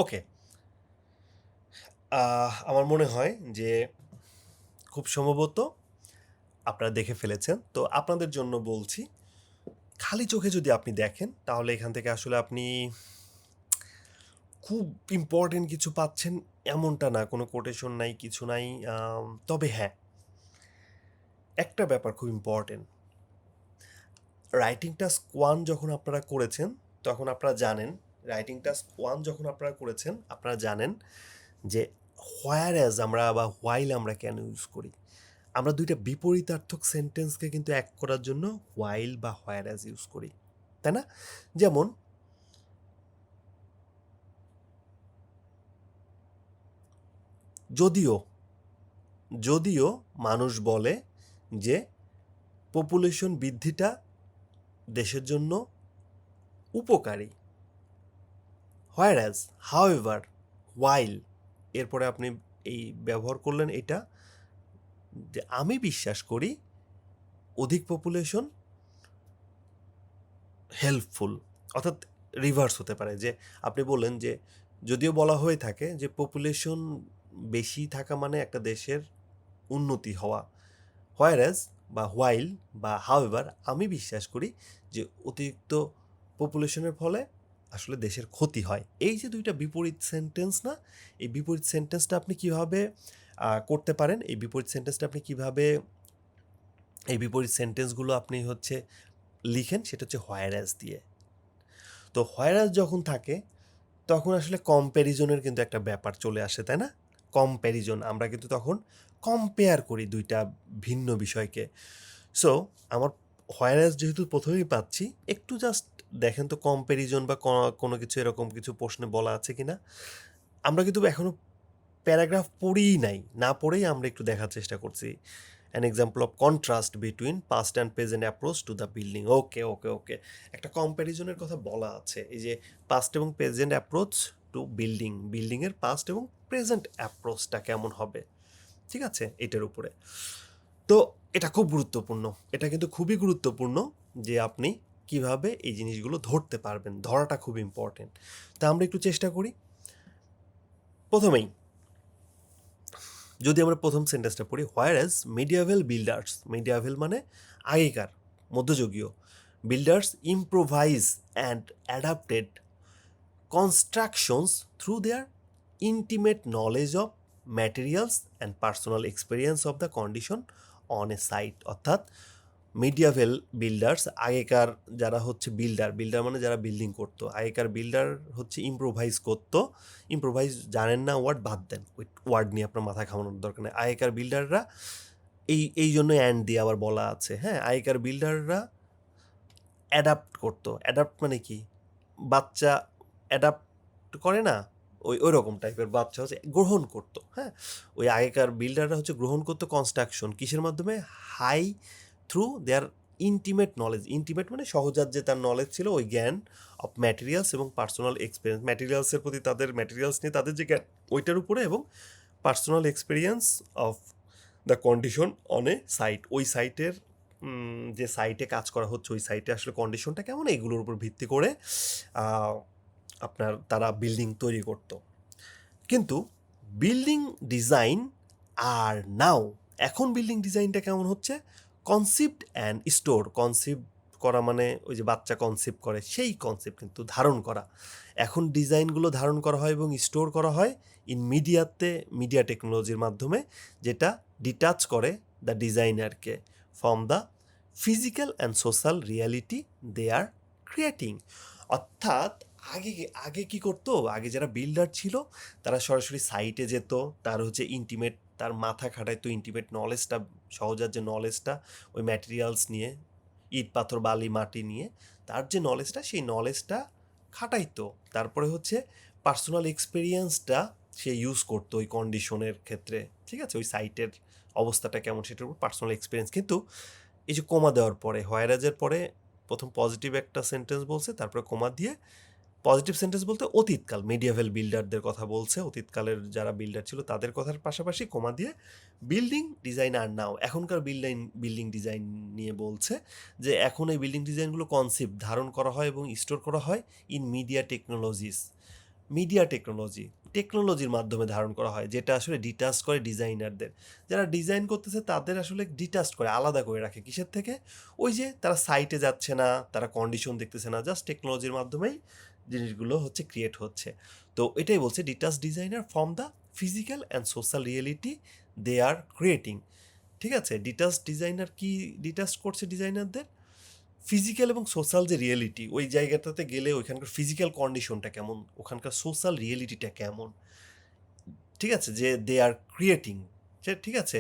ওকে, আমার মনে হয় যে খুব সম্ভবত আপনারা দেখে ফেলেছেন। তো আপনাদের জন্য বলছি, খালি চোখে যদি আপনি দেখেন তাহলে এখান থেকে আসলে আপনি খুব ইম্পর্টেন্ট কিছু পাচ্ছেন এমনটা না, কোনো কোটেশন নাই, কিছু নাই। তবে হ্যাঁ, একটা ব্যাপার খুব ইম্পর্টেন্ট। রাইটিং টাস্ক 1 যখন আপনারা করেছেন, তখন আপনারা জানেন, রাইটিং টাস্ক 1 যখন আপনারা করেছেন, আপনারা জানেন যে হোয়ার অ্যাজ আমরা বা হোয়াইল আমরা কেন ইউজ করি। আমরা দুইটা বিপরীতার্থক সেন্টেন্সকে কিন্তু এক করার জন্য হোয়াইল বা হোয়ার অ্যাজ ইউজ করি, তাই না? যেমন যদিও যদিও মানুষ বলে যে পপুলেশন বৃদ্ধিটা দেশের জন্য উপকারী, হোয়ারঅ্যাজ, হাউএভার, হোয়াইল, এরপরে আপনি এই ব্যবহার করলেন এটা, যে আমি বিশ্বাস করি অধিক পপুলেশন হেল্পফুল। অর্থাৎ রিভার্স হতে পারে, যে আপনি বললেন যে যদিও বলা হয়ে থাকে যে পপুলেশন বেশি থাকা মানে একটা দেশের উন্নতি হওয়া, হোয়ারঅ্যাজ বা হোয়াইল বা হাউএভার আমি বিশ্বাস করি যে অতিরিক্ত পপুলেশনের ফলে আসলে দেশের ক্ষতি হয়। এই যে দুইটা বিপরীত সেন্টেন্স না, এই বিপরীত সেন্টেন্সটা আপনি কিভাবে করতে পারেন, এই বিপরীত সেন্টেন্সটা আপনি কিভাবে, এই বিপরীত সেন্টেন্সগুলো আপনি হচ্ছে লিখেন, সেটা হচ্ছে হোয়ারঅ্যাজ দিয়ে। তো হোয়ারঅ্যাজ যখন থাকে তখন আসলে কম্প্যারিজনের কিন্তু একটা ব্যাপার চলে আসে, তাই না? কম্প্যারিজন, আমরা কিন্তু তখন কম্পেয়ার করি দুইটা ভিন্ন বিষয়কে। সো আমার হোয়ারঅ্যাজ যেহেতু প্রথমেই পাচ্ছি, একটু জাস্ট দেখেন তো কম্প্যারিজন বা কোনো কিছু এরকম কিছু প্রশ্নে বলা আছে কি না। আমরা কিন্তু এখনও প্যারাগ্রাফ পড়েই নাই, না পড়েই আমরা একটু দেখার চেষ্টা করছি। An example of contrast between past and present approach to the building. Okay okay okay, একটা কম্প্যারিজনের কথা বলা আছে, এই যে পাস্ট এবং প্রেজেন্ট অ্যাপ্রোচ টু বিল্ডিং, বিল্ডিংয়ের পাস্ট এবং প্রেজেন্ট অ্যাপ্রোচটা কেমন হবে, ঠিক আছে, এটার উপরে। তো এটা খুব গুরুত্বপূর্ণ, এটা কিন্তু খুবই গুরুত্বপূর্ণ যে আপনি কিভাবে এই জিনিসগুলো ধরতে পারবেন, ধরাটা খুব ইম্পর্টেন্ট। তা আমরা একটু চেষ্টা করি। প্রথমেই যদি আমরা প্রথম সেন্টেন্সটা পড়ি, হোয়ারএজ মিডিয়াভেল বিল্ডার্স, মিডিয়াভেল মানে আগেকার, মধ্যযুগীয়, builders improvise and adapted constructions through their intimate knowledge of materials and personal experience of the condition on a site. অর্থাৎ মিডিয়াভেল বিল্ডার্স, আগেকার যারা হচ্ছে বিল্ডার, বিল্ডার মানে যারা বিল্ডিং করতো, আগেকার বিল্ডার হচ্ছে ইম্প্রোভাইজ করতো। ইম্প্রোভাইজ জানেন না ওয়ার্ড, বাদ দেন, ওই ওয়ার্ড নিয়ে আপনার মাথা ঘামানোর দরকার নেই। আগেকার বিল্ডাররা এই জন্য অ্যান্ড দিয়ে আবার বলা আছে, হ্যাঁ, আগেকার বিল্ডাররা অ্যাডাপ্ট করতো। অ্যাডাপ্ট মানে কি, বাচ্চা অ্যাডাপ্ট করে না, ওই রকম টাইপের, বাচ্চা হচ্ছে গ্রহণ করতো, হ্যাঁ। ওই আগেকার বিল্ডাররা হচ্ছে গ্রহণ করতো কনস্ট্রাকশন, কিসের মাধ্যমে, হাই through their intimate knowledge, intimate মানে সহজাত যে তার নলেজ ছিল, ওই জ্ঞান অফ ম্যাটেরিয়ালস এবং পার্সোনাল এক্সপিরিয়েন্স, ম্যাটেরিয়ালসের প্রতি তাদের, ম্যাটেরিয়ালস নিয়ে তাদের যে জ্ঞান ওইটার উপরে, এবং personal experience of the condition on a site, ওই সাইটের যে সাইটে কাজ করা হচ্ছে ওই সাইটে আসলে কন্ডিশনটা কেমন, এইগুলোর উপর ভিত্তি করে আপনার তারা বিল্ডিং তৈরি করতো। কিন্তু বিল্ডিং ডিজাইন আর নাও, এখন বিল্ডিং ডিজাইনটা কেমন হচ্ছে, কনসেপ্ট অ্যান্ড স্টোর, কনসেপ্ট করা মানে ওই যে বাচ্চা কনসেপ্ট করে সেই কনসেপ্ট, কিন্তু ধারণ করা, এখন ডিজাইনগুলো ধারণ করা হয় এবং স্টোর করা হয় ইন মিডিয়াতে, মিডিয়া টেকনোলজির মাধ্যমে, যেটা ডিটাচ করে দ্য ডিজাইনারকে from the physical and social reality they are creating. অর্থাৎ আগে আগে কি করতো, আগে যারা বিল্ডার ছিল তারা সরাসরি সাইটে যেত, তার হচ্ছে ইন্টিমেট, তার মাথা খাটাইতো ইন্টিমেট নলেজটা, সহজাত যে নলেজটা ওই ম্যাটেরিয়ালস নিয়ে, ইট পাথর বালি মাটি নিয়ে, তার যে নলেজটা সেই নলেজটা খাটাইতো। তারপরে হচ্ছে পার্সোনাল এক্সপিরিয়েন্সটা সে ইউজ করতো ওই কন্ডিশনের ক্ষেত্রে, ঠিক আছে, ওই সাইটের অবস্থাটা কেমন সেটার উপর পার্সোনাল এক্সপিরিয়েন্স। কিন্তু এই যে কোমা দেওয়ার পরে, হোয়ারাজের পরে প্রথম পজিটিভ একটা সেন্টেন্স বলছে, তারপরে কোমা দিয়ে, পজিটিভ সেন্টেন্স বলতে অতীতকাল, মিডিয়াভেল বিল্ডারদের কথা বলছে, অতীতকালের যারা বিল্ডার ছিল তাদের কথার পাশাপাশি কোমা দিয়ে বিল্ডিং ডিজাইন আর নাও, এখনকার বিল্ডিং ডিজাইন নিয়ে বলছে, যে এখন এই বিল্ডিং ডিজাইনগুলো কনসেপ্ট ধারণ করা হয় এবং স্টোর করা হয় ইন মিডিয়া টেকনোলজিস, মিডিয়া টেকনোলজির মাধ্যমে ধারণ করা হয়, যেটা আসলে ডিটাচ করে ডিজাইনারদের। যারা ডিজাইন করতেছে তাদের আসলে ডিটাচ করে, আলাদা করে রাখে কিসের থেকে? ওই যে তারা সাইটে যাচ্ছে না, তারা কন্ডিশন দেখতেছে না, জাস্ট টেকনোলজির মাধ্যমেই জিনিসগুলো হচ্ছে ক্রিয়েট হচ্ছে। তো এটাই বলছে detach designer from the physical and social reality they are creating. ঠিক আছে, ডিটাচ ডিজাইনার কি ডিটাচ করছে ডিজাইনারদের? ফিজিক্যাল এবং সোশ্যাল যে রিয়েলিটি, ওই জায়গাটাতে গেলে ওইখানকার ফিজিক্যাল কন্ডিশনটা কেমন, ওখানকার সোশ্যাল রিয়েলিটিটা কেমন, ঠিক আছে, যে দে আর ক্রিয়েটিং, সে ঠিক আছে,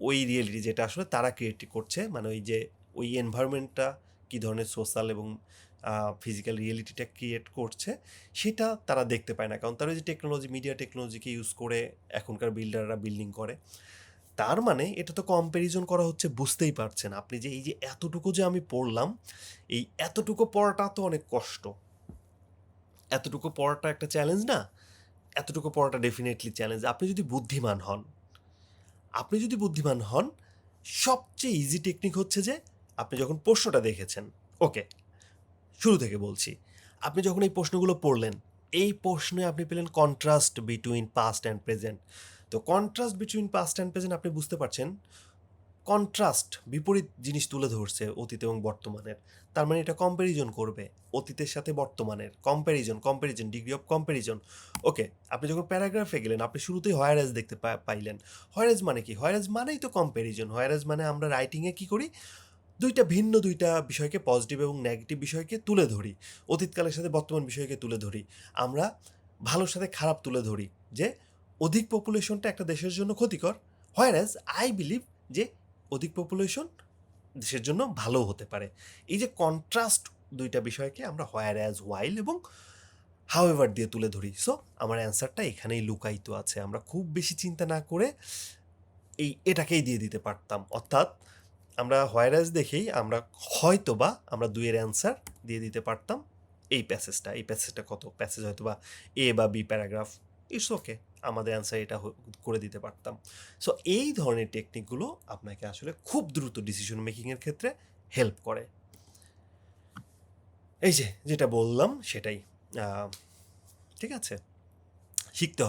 ওই রিয়েলিটি যেটা আসলে তারা ক্রিয়েট করছে, মানে ওই যে ওই এনভায়রনমেন্টটা কী ধরনের সোশ্যাল এবং ফিজিক্যাল রিয়েলিটিটা ক্রিয়েট করছে সেটা তারা দেখতে পায় না, কারণ তারা ওই যে টেকনোলজি, মিডিয়া টেকনোলজিকে ইউজ করে এখনকার বিল্ডাররা বিল্ডিং করে। তার মানে এটা তো কম্প্যারিজন করা হচ্ছে, বুঝতেই পারছেন আপনি যে এই যে এতটুকু যে আমি পড়লাম, এই এতটুকু পড়াটা তো অনেক কষ্ট, এতটুকু পড়াটা একটা চ্যালেঞ্জ না? এতটুকু পড়াটা ডেফিনেটলি চ্যালেঞ্জ। আপনি যদি বুদ্ধিমান হন, সবচেয়ে ইজি টেকনিক হচ্ছে যে আপনি যখন প্রশ্নটা দেখেছেন, ওকে, শুরু থেকে বলছি, আপনি যখন এই প্রশ্নগুলো পড়লেন, এই প্রশ্নে আপনি পেলেন contrast between past and present. তো contrast between past and present আপনি বুঝতে পারছেন, কন্ট্রাস্ট বিপরীত জিনিস তুলে ধরছে অতীত এবং বর্তমানের, তার মানে এটা কম্প্যারিজন করবে অতীতের সাথে বর্তমানের, কম্প্যারিজন ডিগ্রি অফ কম্প্যারিজন। ওকে, আপনি যখন প্যারাগ্রাফে গেলেন আপনি শুরুতেই হোয়ারএজ দেখতে পাইলেন। হোয়ারএজ মানে কি? হোয়ারএজ মানেই তো কম্প্যারিজন। হোয়ারএজ মানে আমরা রাইটিংয়ে কি করি, দুইটা বিষয়কে, পজিটিভ এবং নেগেটিভ বিষয়কে তুলে ধরি, অতীতকালের সাথে বর্তমান বিষয়কে তুলে ধরি, আমরা ভালোর সাথে খারাপ তুলে ধরি, যে অধিক পপুলেশনটা একটা দেশের জন্য ক্ষতিকর, হোয়ারএজ আই বিলিভ যে অধিক পপুলেশন দেশের জন্য ভালো হতে পারে। এই যে কন্ট্রাস্ট দুইটা বিষয়কে আমরা হোয়ারএজ, ওয়াইল এবং হাউএভার দিয়ে তুলে ধরি। সো আমার অ্যান্সারটা এখানেই লুকায়িত আছে, আমরা খুব বেশি চিন্তা না করে এটাকেই দিয়ে দিতে পারতাম, অর্থাৎ আমরা হোয়ারএজ দেখেই আমরা হয়তোবা আমরা দুইয়ের অ্যান্সার দিয়ে দিতে পারতাম। এই প্যাসেজটা কত প্যাসেজ, হয়তোবা এ বা বি প্যারাগ্রাফ, ইটস ওকে, আমাদের অ্যান্সার এটা করে দিতে পারতাম। সো এই ধরনের টেকনিকগুলো আপনাকে আসলে খুব দ্রুত ডিসিশন মেকিংয়ের ক্ষেত্রে হেল্প করে। এই যে যেটা বললাম সেটাই, ঠিক আছে, শিখতে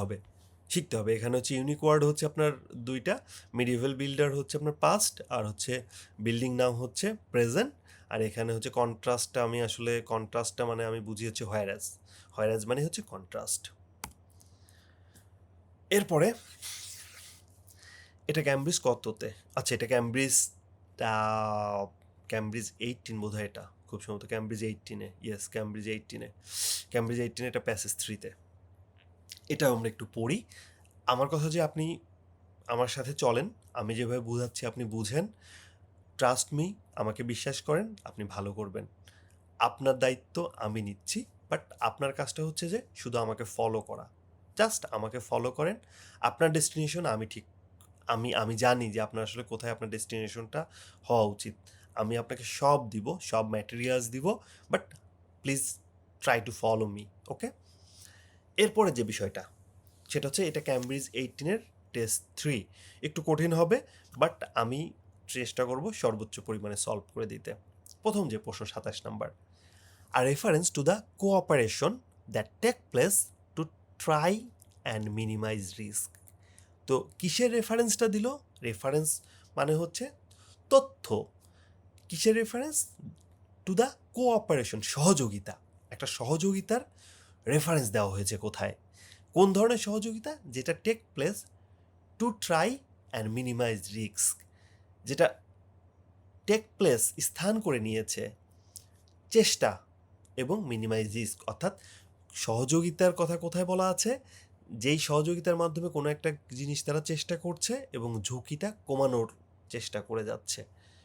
হবে এখানে হচ্ছে ইউনিক ওয়ার্ড হচ্ছে আপনার দুইটা, মিডিয়েভাল বিল্ডার হচ্ছে আপনার পাস্ট, আর হচ্ছে বিল্ডিং নাম হচ্ছে প্রেজেন্ট, আর এখানে হচ্ছে কন্ট্রাস্টটা মানে আমি বুঝি হচ্ছে হোয়ারাজ মানে হচ্ছে কন্ট্রাস্ট। এরপরে এটা ক্যামব্রিজ কততে? আচ্ছা, এটা ক্যামব্রিজ 18 বোধ হয়, এটা খুব সম্ভবত ক্যামব্রিজ 18-এ, ক্যামব্রিজ 18 এটা প্যাসেজ 3-তে। এটা আমরা একটু পড়ি। আমার কথা যে আপনি আমার সাথে চলেন, আমি যেভাবে বুঝাচ্ছি আপনি বুঝেন, ট্রাস্ট মি, আমাকে বিশ্বাস করেন, আপনি ভালো করবেন। আপনার দায়িত্ব আমি নিচ্ছি, বাট আপনার কাজটা হচ্ছে যে শুধু আমাকে ফলো করা, জাস্ট আমাকে ফলো করেন। আপনার ডেস্টিনেশন আমি জানি যে আপনার আসলে কোথায় আপনার ডেস্টিনেশনটা হওয়া উচিত, আমি আপনাকে সব দিব, সব ম্যাটেরিয়ালস দিব, but please try to follow me, okay? এরপরে যে বিষয়টা সেটা হচ্ছে এটা ক্যামব্রিজ 18-এর টেস্ট 3, একটু কঠিন হবে, বাট আমি চেষ্টা করব সর্বোচ্চ পরিমাণে সলভ করে দিতে। প্রথম যে প্রশ্ন 27 নাম্বার, আর reference to the cooperation that take place to try and minimise risk. তো কিসের রেফারেন্সটা দিল? রেফারেন্স মানে হচ্ছে তথ্য। কিসের রেফারেন্স? টু দ্য কোঅপারেশন, সহযোগিতা, একটা সহযোগিতার রেফারেন্স দেওয়া হয়েছে। কোথায়? কোন ধরনের সহযোগিতা? যেটা take place to try and minimise risk, যেটা টেক প্লেস স্থান করে নিয়েছে চেষ্টা এবং মিনিমাইজ রিস্ক, অর্থাৎ সহযোগিতার কথা কোথায় বলা আছে? যেই সহযোগিতার মাধ্যমে কোনো একটা জিনিস তারা চেষ্টা করছে এবং ঝুঁকিটা কমানোর চেষ্টা করে যাচ্ছে।